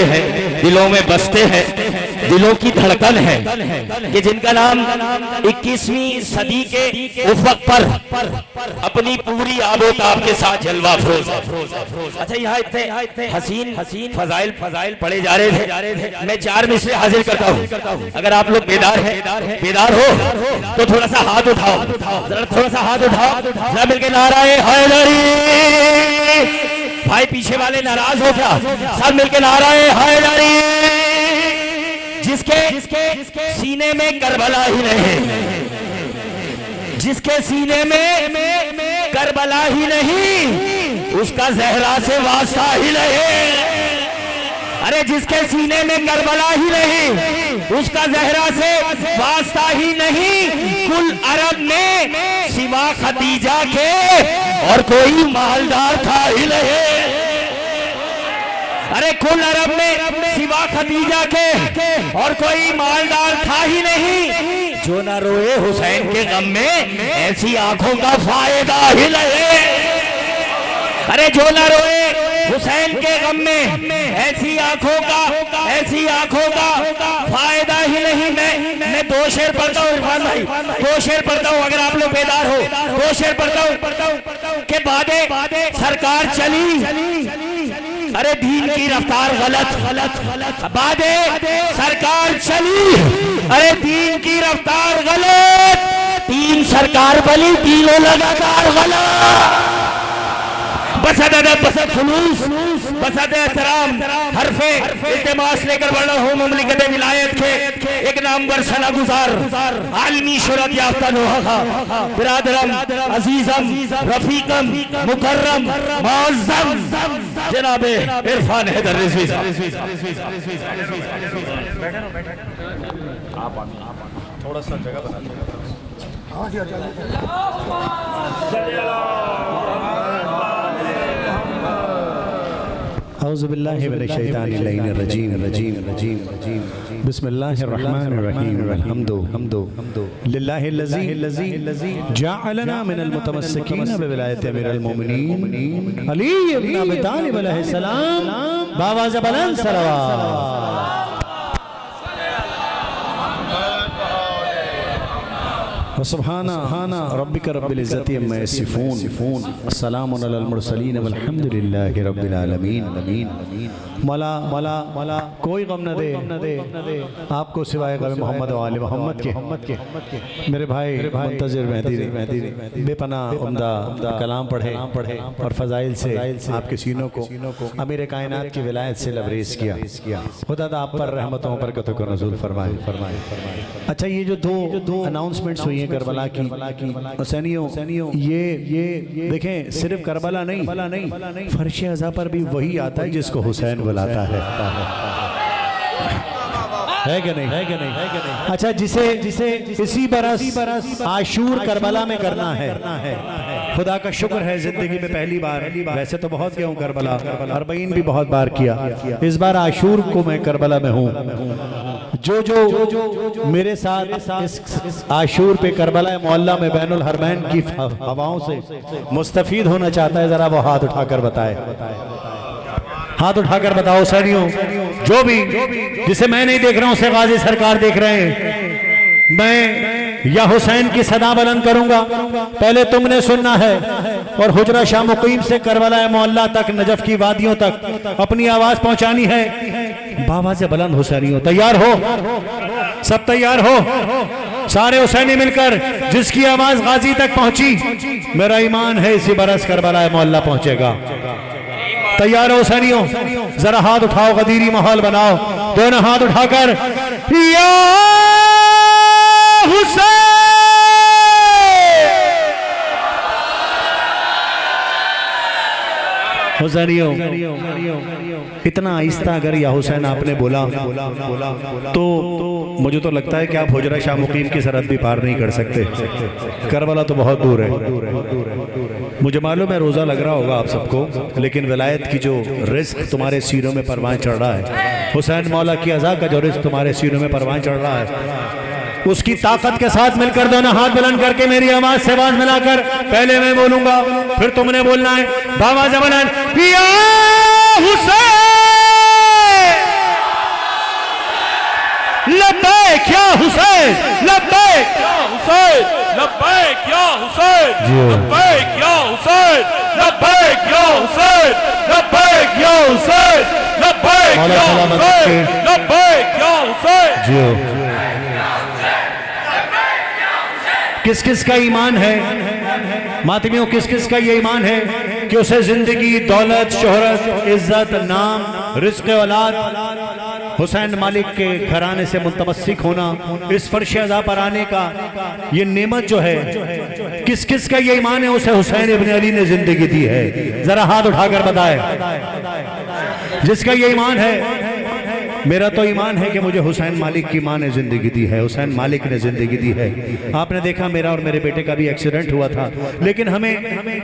हैं, दिलों में बसते हैं, दिलों की धड़कन है कि जिनका नाम 21वीं सदी के उफ़क़ पर अपनी पूरी आबोताब के साथ जलवा फरोज है। अच्छा, यहाँ इतने हसीन फजाइल पढ़े जा रहे थे, मैं 4 मिसरे हाजिर करता हूँ। अगर आप लोग बेदार हो तो थोड़ा सा हाथ उठाओ, जरा थोड़ा सा हाथ उठाओ, जरा मिलके नाराए हैदरी। भाई पीछे वाले नाराज हो क्या? सब मिलके नाराए हैदरी। जिसके सीने में करबला ही नहीं, जिसके सीने में करबला ही नहीं, उसका ज़हरा से वास्ता ही नहीं। अरे जिसके सीने में करबला ही नहीं, उसका ज़हरा से वास्ता ही नहीं। कुल अरब में सिवा खदीजा के और कोई मालदार था ही नहीं। अरे कुल अरब में सिवा खदीजा के और कोई मालदार था ही नहीं। जो ना रोए हुसैन के गम में, ऐसी आंखों का फायदा ही नहीं। अरे जो ना रोए हुसैन के गम में, ऐसी आंखों का फायदा ही नहीं। मैं 2 शेर पढ़ता हूँ इरफान भाई, 2 शेर पढ़ता हूँ, अगर आप लोग बेदार हो 2 शेर पढ़ता हूँ के बादे सरकार चली। अरे दीन की रफ्तार गलत, बादे सरकार चली। अरे दीन की रफ्तार गलत, 3 सरकार बली, तीनों लगातार गलत। बसद अदब, बसद खुलूस, बसद एहतराम, हरफे इल्तिमास लेकर बढ़ रहा हूँ मुमलिकत विलायत के एक नामवर सना गुजार आलमी शोहरत याफ्ता नोहा बिरादरम अजीजम रफीकम मुकर्रम मुअज़्ज़म जनाबे इरफान हैदर रिज़वी साहब। आप थोड़ा सा जगह बना बिस्मिल्लाहिर्रहमानिर्रहीम लिल्लाहिल्लज़ी जअलना मिनल मुतमस्सिकीन बिविलायत अमीरुल मोमिनीन अली इब्न अबी तालिब अलैहिस्सलाम बावाज़ बुलंद सलवात। सुब्हाना रब्बिका रब्बिल इज़्ज़ति अम्मा यसिफून अस्सलामुन अलल मुरसलीन वल्हम्दुलिल्लाहि रब्बिल आलमीन। मौला कोई गम न दे आपको सिवाय गम मोहम्मद व आले मोहम्मद के। मेरे भाई मुंतज़िर मेहदी बेपना उम्दा कलाम पढ़े और फ़ज़ाइल से आपके सीनों को अमीर कायनात की विलायत से लबरेज़ किया। खुदा आप पर रहमतों बरकतों को नज़ूल फरमाए। अच्छा, ये जो दो अनाउंसमेंट्स हुई हैं करबला की हुसैनियों, ये देखें, सिर्फ करबला नहीं, फर्श अज़ा पर भी वही आता है जिसको हुसैन बुलाता है कि नहीं? अच्छा, जिसे इसी बरस आशूर करबला में करना है। खुदा का शुक्र है जिंदगी में पहली बार, वैसे तो बहुत गया हूँ करबला, अरबईन भी बहुत बार किया, इस बार आशूर को मैं करबला में हूँ। जो मेरे साथ इस आशूर पे करबला मोहल्ला में बैनुल हरमैन की हवाओं से मुस्तफीद होना चाहता है, जरा वो हाथ उठाकर बताए। हाथ उठाकर बताओ सैनियों, जो भी जिसे मैं नहीं देख रहा हूं उसे गाजी सरकार देख रहे हैं। मैं या हुसैन की सदा बुलंद करूंगा, पहले तुमने सुनना है और हुजरा शाह मुकीम से करबला मोहल्ला तक, नजफ की वादियों तक अपनी आवाज पहुंचानी है। बाबा से बुलंद हुसैनियों, तैयार हो? सब तैयार हो? सारे हुसैनी मिलकर, जिसकी आवाज गाजी तक पहुंची, मेरा ईमान है इसी बरस करबला मोहल्ला पहुंचेगा। तैयार हो हुसैनियों? जरा हाथ उठाओ, गदीरी माहौल बनाओ, दोनों हाथ उठाकर या हुसैन। हुसैनियों, इतना आहिस्ता अगर या हुसैन आपने बोला तो मुझे तो लगता है कि आप हुजरा शाह मुकीम की सरहद भी पार नहीं कर सकते। करबला तो बहुत दूर है। मुझे मालूम है रोज़ा लग रहा होगा आप सबको, लेकिन विलायत की जो रिस्क तुम्हारे सीनों में परवान चढ़ रहा है, हुसैन मौला की अज़ा का जो रिस्क तुम्हारे सीनों में परवान चढ़ रहा है, उसकी ताकत के साथ मिलकर दोनों हाथ बुलंद करके मेरी आवाज से आवाज मिलाकर, पहले मैं बोलूंगा फिर तुमने बोलना है। बाबा जमाना या हुसैन। हुसैन लब्बैक या हुसैन लब्बैक या हुसैन लब्बैक या हुसैन लब्बैक या हुसैन लब्बैक या हुसैन लब्बैक या हुसैन। किस किस का ईमान है मातमियों, किस किस का ये ईमान है कि उसे जिंदगी, दौलत, शोहरत, इज्जत, नाम, रिज़्क़ औलाद हुसैन मालिक के घराने से मुतमस्सिक होना, इस फर्श अज़ा पर आने का ये नेमत जो है, किस किस का ये ईमान है उसे हुसैन इब्न अली ने जिंदगी दी है? जरा हाथ उठाकर बताए जिसका ये ईमान है। मेरा तो ईमान है कि मुझे हुसैन मालिक की माँ ने जिंदगी दी है, हुसैन मालिक ने जिंदगी दी है। आपने देखा मेरा और मेरे बेटे का भी एक्सीडेंट हुआ था, लेकिन हमें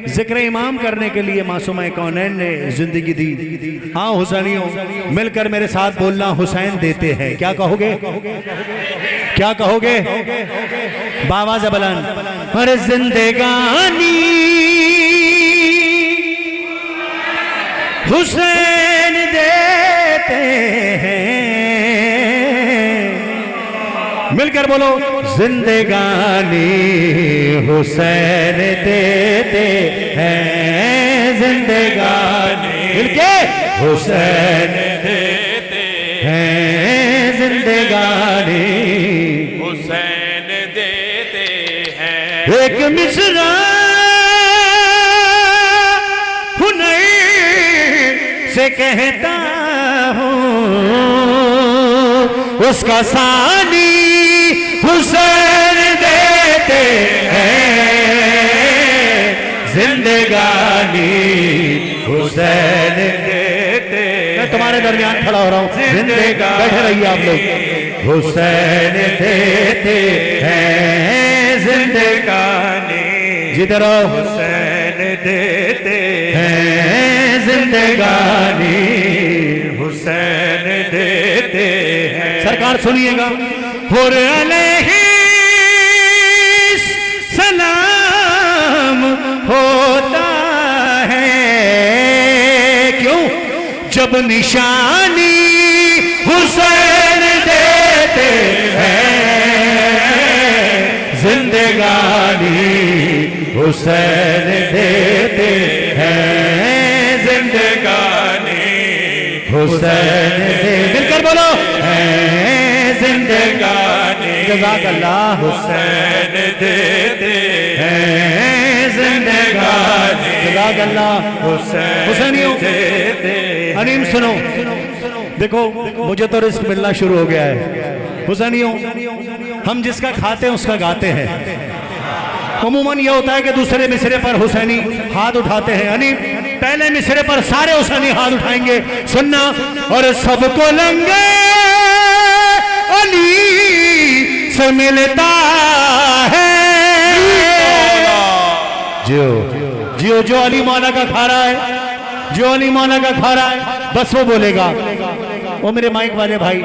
जिक्र इमाम करने के लिए मासूमा कौनैन ने जिंदगी दी। हाँ हुसैनियों, मिलकर मेरे साथ बोलना, हुसैन देते हैं। क्या कहोगे, क्या कहोगे? बावाज़ बुलंद, अरे जिंदगानी हुसैन देते हैं। मिलकर बोलो, जिंदगानी हुसैन देते हैं, जिंदगानी मिलके हुसैन देते हैं, जिंदगानी हुसैन देते हैं। एक मिसरा से कहता हूँ, उसका सानी हुसैन देते हैं, जिंदगानी हुसैन देते। मैं तुम्हारे दरमियान खड़ा हो रहा हूँ, जिंदगानी बैठे रहिए आप लोग। हुसैन देते हैं, जिंदगानी जिधर हुसैन देते हैं, जिंदगानी हुसैन देते हैं। सरकार सुनिएगा, हुर अलैहिस सलाम होता है क्यों? जब निशानी हुसैन देते हैं, जिंदगानी हुसैन देते हैं, जिंदगानी हुसैन दे। मिलकर बोलो, है जिंदगानी जज़ाकल्लाह हुसैन देते हैं, जिंदगानी जज़ाकल्लाह हुसैन। हुसैनियों देते। अनीम सुनो, देखो मुझे तो रिस्क मिलना शुरू हो गया है। हुसैनियों, हम जिसका खाते हैं उसका गाते हैं। अमूमन ये होता है कि दूसरे मिसरे पर हुसैनी हाथ उठाते हैं, यानी पहले मिसरे पर सारे हुसैनी हाथ उठाएंगे। सुनना, और सबको लंगे अली से मिलता है। जियो जियो, जो अली मौला का खा रहा है, जो अली मौला का खा रहा है, बस वो बोलेगा। ओ मेरे माइक वाले भाई,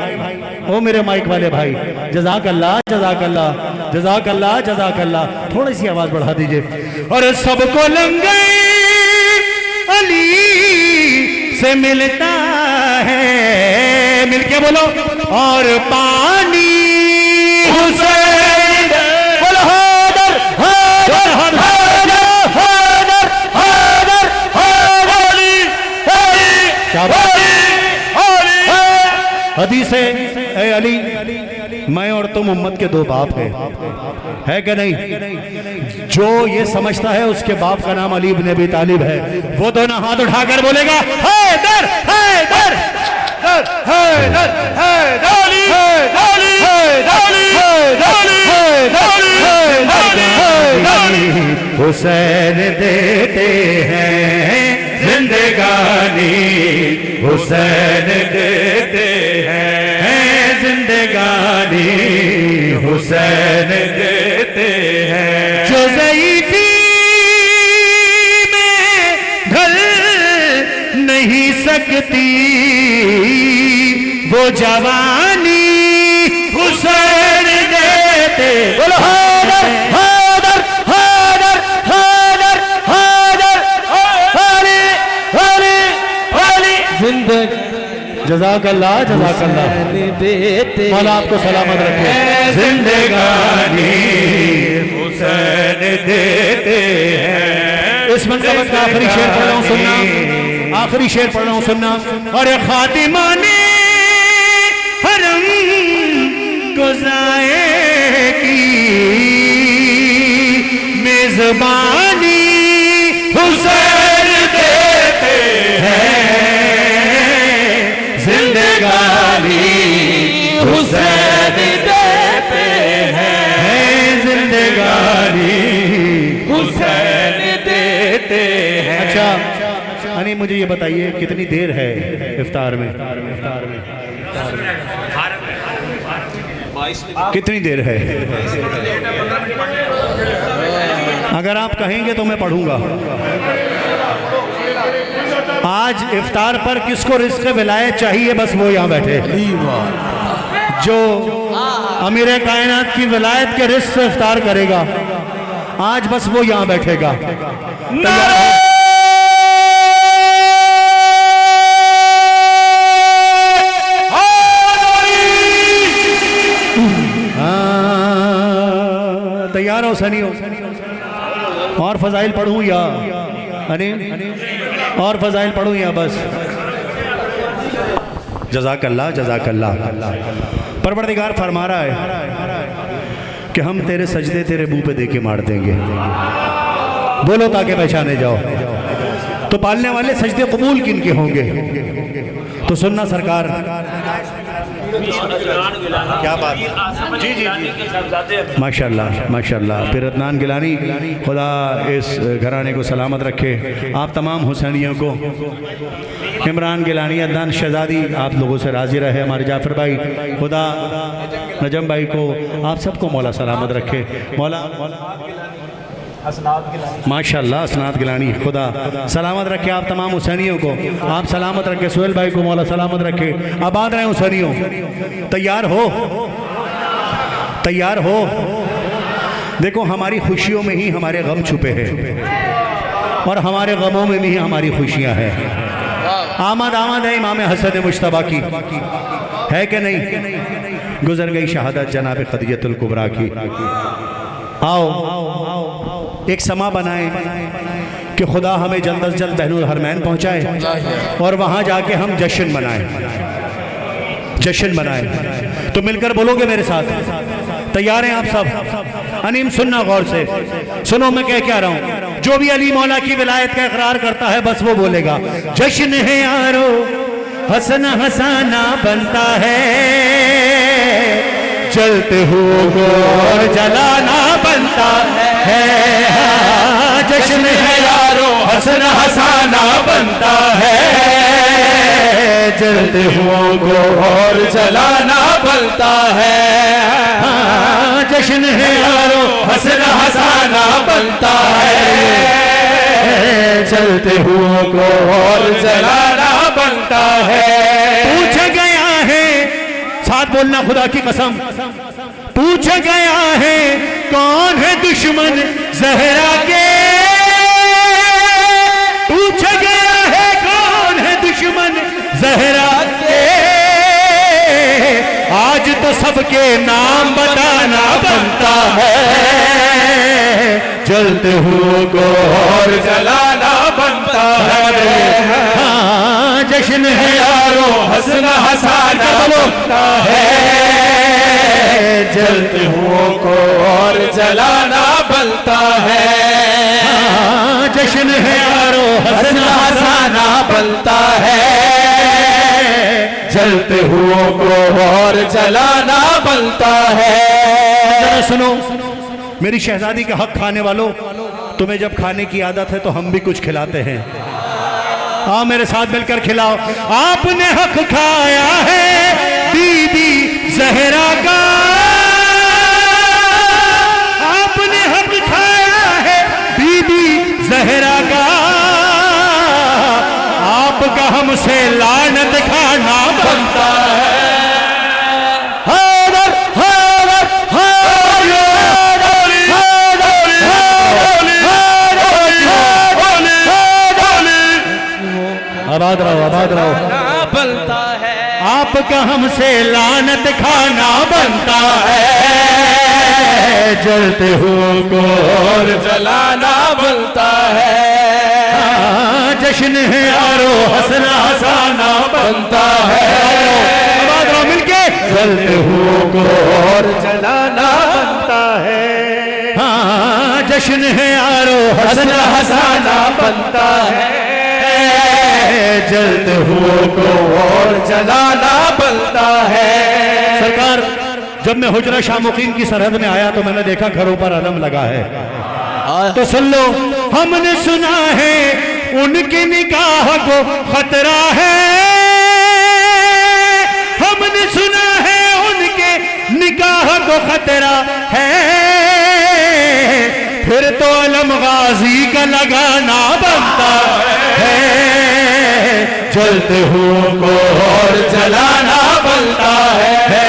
ओ मेरे माइक वाले भाई, जज़ाकल्लाह जज़ाकल्लाह जज़ाकल्लाह जज़ाकल्लाह, थोड़ी सी आवाज बढ़ा दीजिए। और सबको लंगे अली से मिलता है, मिलके बोलो, और पानी हुसैन बोलो, हैदर हैदर हैदर हैदर हैदर अली अली। क्या बात हदीस है, ए अली, मैं और तुम उम्मत के दो बाप है कि नहीं? जो ये समझता है उसके बाप का नाम अली इब्न अबी तालिब है, वो दोनों हाथ उठाकर बोलेगा, हैदर हैदर हैदर हैदर अली अली अली हुसैन देते हैं, जिंदगानी हुसैन देते हैं, जिंदगानी हुसैन देते हैं। जो ज़ईफ़ी में ढल नहीं सकती वो जवानी हुसैन देते। बोलो हैदर हैदर हैदर हैदर हैदर अली अली अली। जज़ाकल्लाह जज़ाकल्लाह। मौला आपको सलामत रखे। जिंदगानी हुसैन देते हैं। इस मनक़बत का आखिरी शेर पढ़ रहा हूँ सुनना, आखिरी शेर पढ़ रहा हूँ सुनना। और खातिमाने हरम गुज़ाए की मेज़बानी हुसैन देते हैं। जिंदगानी हुसैन देते हैं। जिंदगानी हुसैन देते हैं। अच्छा अनी मुझे ये बताइए कितनी देर है इफ्तार में? कितनी देर है? अगर आप कहेंगे तो मैं पढ़ूंगा। आज इफ्तार पर किसको रिज़्क़ विलायत चाहिए बस वो यहाँ बैठे। जो अमीर कायनात की विलायत के रिज़्क़ से इफ्तार करेगा आज बस वो यहाँ बैठेगा। तैयार हो सनी हो? और फजाइल पढ़ूं या अनिल? और फजाइल पढ़ूं या बस? जज़ाकल्लाह जज़ाकल्लाह। परवरदिगार फरमा रहा है कि हम तेरे सजदे तेरे मुंह पे देके मार देंगे। बोलो ताकि पहचाने जाओ। तो पालने वाले सजदे कबूल किन के होंगे? तो सुनना सरकार। क्या बात? जी जी जी माशाल्लाह माशाल्लाह। फिर अदनान गिलानी खुदा इस घराने को सलामत रखे। आप तमाम हुसैनियों को, इमरान गिलानी, अदनान शहजादी आप लोगों से राज़ी रहे। हमारे जाफ़र भाई, खुदा नजम भाई को, आप सबको मौला सलामत रखे। मौला माशाल्लाह असनाद गिलानी खुदा सलामत रखे। आप तमाम हुसैनियों को आप सलामत रखे। सुहेल भाई को मौला सलामत रखे। आबाद रहे हुसैनियों। तैयार हो? तैयार हो? देखो हमारी खुशियों में ही हमारे गम छुपे हैं और हमारे गमों में भी हमारी खुशियां हैं। आमद आमद है इमाम हसन मुश्तबा की, है कि नहीं? गुजर गई शहादत जनाब खदीजतुल कुबरा की। आओ एक समा बनाए कि खुदा हमें जल्द अज जल्द बहनुल हरमैन पहुँचाए और वहाँ जाके हम जश्न मनाएं, जश्न मनाएं। तो मिलकर बोलोगे मेरे साथ? तैयार हैं आप सब? अनीम सुनना गौर से, सुनो मैं क्या रहा हूँ। जो भी अली मौला की विलायत का इकरार करता है बस वो बोलेगा जश्न है यारो हसन हसाना बनता है, जलते हुए को और जलाना बनता है। जश्न है यारो हसन हसाना बनता है, जलते हुए को और जलाना बनता है। जश्न है यारो हसन हसाना बनता है, चलते हुए को और जलाना बनता है। पूछ गया है, साथ बोलना खुदा की कसम, पूछ गया है कौन है दुश्मन ज़हरा के, पूछ गया है कौन है दुश्मन ज़हरा के। आज तो सबके नाम बताना बनता है, जलते हुए को और जलाना बनता है। हाँ जश्न है यारो हंसना हंसाना बनता है, जलते हुए को और जलाना बनता है। हाँ जश्न है यारो हंसना हंसाना बनता है, जलते हुए को और जलाना बनता है। सुनो मेरी शहजादी का हक खाने वालों, तुम्हें जब खाने की आदत है तो हम भी कुछ खिलाते हैं। हाँ मेरे साथ मिलकर खिलाओ। आपने हक खाया है बीबी ज़हरा का, आपने हक खाया है बीबी ज़हरा का, आपका हमसे लानत खाना बनता है। आबाद रहो, आबाद रहो। बनता है का हमसे लानत खाना बनता है। जलते हुओं को और जलाना बनता है। जश्न है यारो हंसना हंसाना बनता है। आवाज लो मिलके। जलते हुओं को और जलाना बनता है। हाँ जश्न है यारो हंसना हंसाना बनता है। जलते हुओं को और जलाना बनता है। सरकार, जब मैं हुजरा शामुकीन की सरहद में आया तो मैंने देखा घरों पर अलम लगा है। तो सुन लो, हमने सुना है उनकी निगाह को खतरा है। हमने सुना है उनके निगाह को खतरा है। फिर तो अलम गाजी का लगाना बनता है। जलते हुओं को और जलाना बनता है।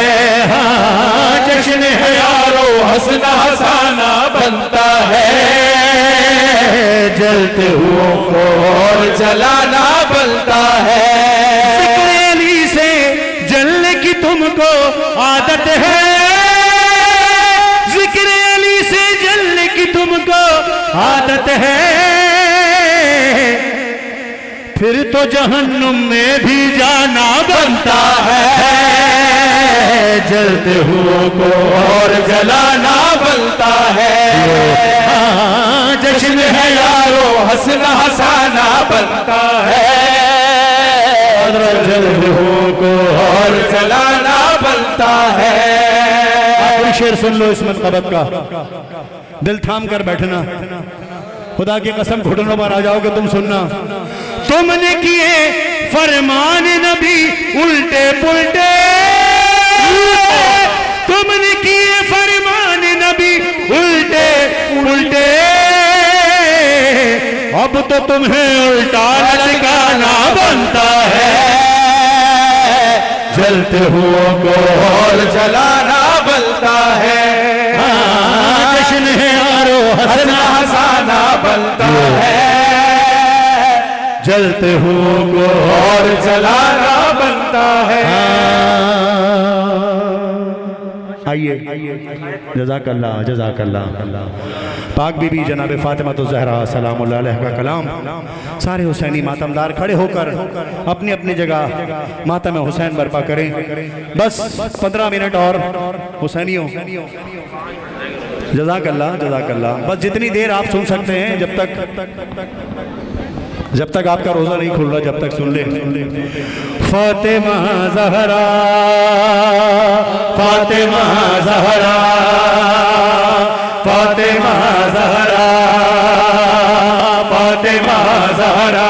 हाँ जश्न है यारो हंसना हंसाना बनता है। जलते हुओं को और जलाना बनता है। ज़िक्र अली से जलने की तुमको आदत है। ज़िक्र अली से जलने की तुमको आदत है। फिर तो जहन्नुम में भी जाना बनता है। जलते हुओं को और जलाना बनता है। हाँ जश्न है यारो हंसना हंसाना बनता है। जलते हुओं को और जलाना बनता है। आखिरी शेर सुन लो इस मनक़बत का, दिल थाम कर बैठना। खुदा की कसम घुटनों पर आ जाओगे तुम सुनना। तुमने किए फरमान नबी उल्टे पुल्टे। तुमने किए फरमान नबी उल्टे पुल्टे। अब तो तुम्हें उल्टा लटकाना बनता है। जलते हुओं को और जलाना बनता है। जश्न है यारो हंसना हंसाना बनता है। जलते हुओं को और जलाना बनता है। आइए जज़ाकल्लाह जज़ाकल्लाह। पाक बीबी जनाब फातिमा तो ज़हरा सलामुल्लाह अलैहा का कलाम। सारे हुसैनी मातमदार खड़े होकर अपनी अपनी जगह मातम हुसैन बर्पा करें। बस 15 मिनट और हुसैनियों। जज़ाकल्लाह जज़ाकल्लाह। बस जितनी देर आप सुन सकते हैं, जब तक आपका रोजा नहीं खुल रहा, जब तक सुन ले। फातिमा ज़हरा फातिमा ज़हरा फातिमा ज़हरा फातिमा ज़हरा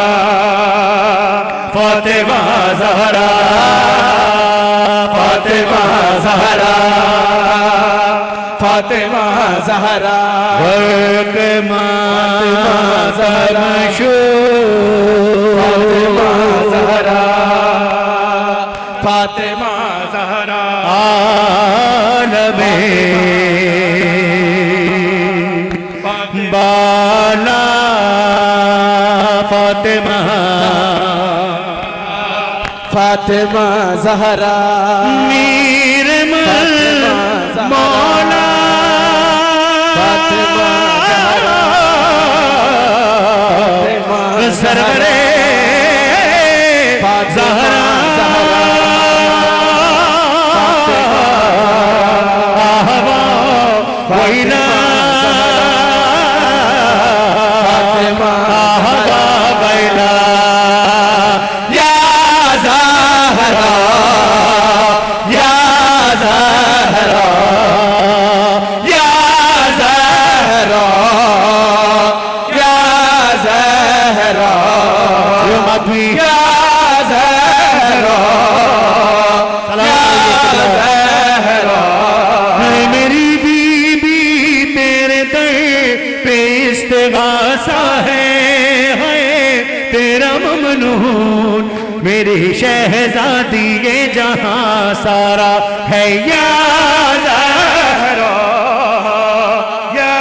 फातिमा ज़हरा फातिमा ज़हरा फातिमा ज़हरा फातिमा ज़हरा फातिमा ज़हरा फातिमा ज़हरा आलमे बाला फातिमा फातिमा ज़हरा मीर मौला फातिमा सरवरे ज़हरा आहवा वहीना आहवा वहीना या ज़हरा या ज़हरा या ज़हरा या ज़हरा या ज़हरा या ज़हरा। मेरी बीबी तेरे दर पे इस्तिग़ासा है तेरा ममनून मेरी शहज़ादी ये जहां सारा है। या ज़हरा या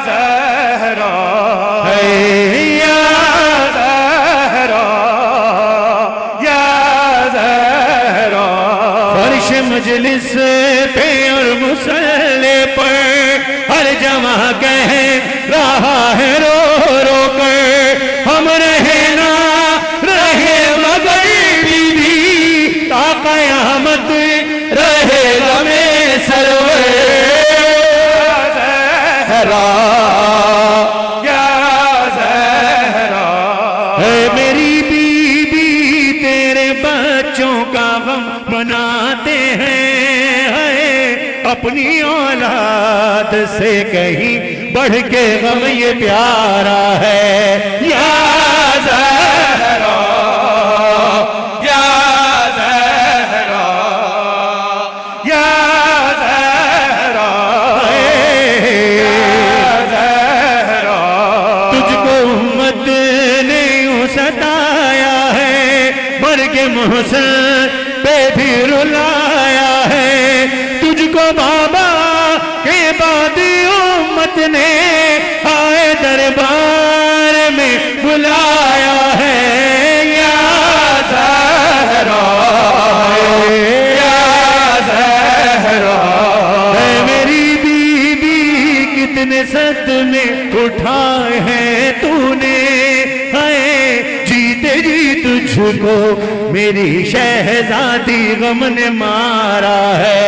ज़हरा है या ज़हरा या ज़हरा फर्श मजलिस पे और मुसल्ले पर हर जमा कह रहा है रो रो कर, हम रहे ना रहे मगर बीवी ता कयामत रहेगा में सरवर ज़हरा, या ज़हरा। है मेरी बीबी तेरे बच्चों का गम बनाते हैं, अपनी औलाद से कहीं बढ़ के गम ये प्यारा है, या ज़हरा, या ज़हरा, या ज़हरा, या ज़हरा। तुझको उम्मत ने यूं सताया है, मर्ग मुहसन पे भी रुलाया है, तुझको बाबा के बाद उम्मत ने आए दरबार में बुलाया है, या ज़हरा, या ज़हरा। है मेरी बीबी कितने सदमे उठाए हैं तूने, है जीते जी तुझको मेरी शहजादी गम ने मारा है,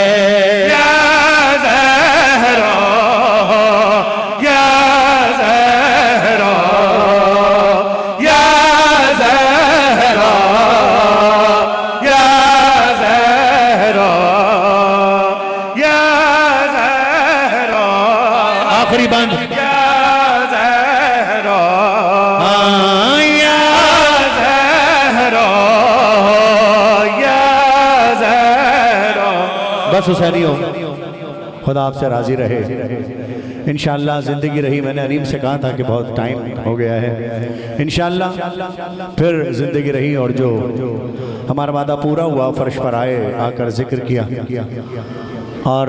या ज़हरा, या ज़हरा, या ज़हरा, या ज़हरा, या ज़हरा। आखिरी बंद, या ज़हरा, या ज़हरा, या ज़हरा। बस हुसैनियों, खुदा आपसे राजी रहे इंशाअल्लाह। ज़िंदगी रही, मैंने अरीम से कहा था कि बहुत टाइम हो गया है, इंशाअल्लाह फिर ज़िंदगी रही और जो हमारा वादा पूरा हुआ, फर्श पर आए, आकर जिक्र किया और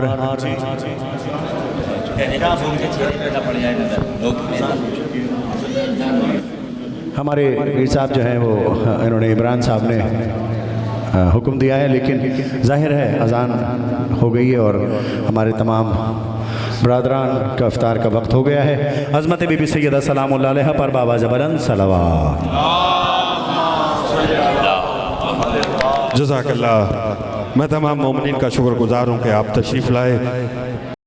हमारे वीर साहब जो हैं वो इन्होंने इमरान साहब ने हुक्म दिया है, लेकिन जाहिर है अजान हो गई है और हमारे तमाम बरादरान का इफ्तार का वक्त हो गया है। अज़मत बीबी सैयदा सलामुल्लाह अलैहा पर बाबा ज़बरन सलवात। जज़ाकल्लाह। मैं तमाम मोमिनीन का शुक्रगुज़ार हूँ कि आप तशरीफ़ लाए।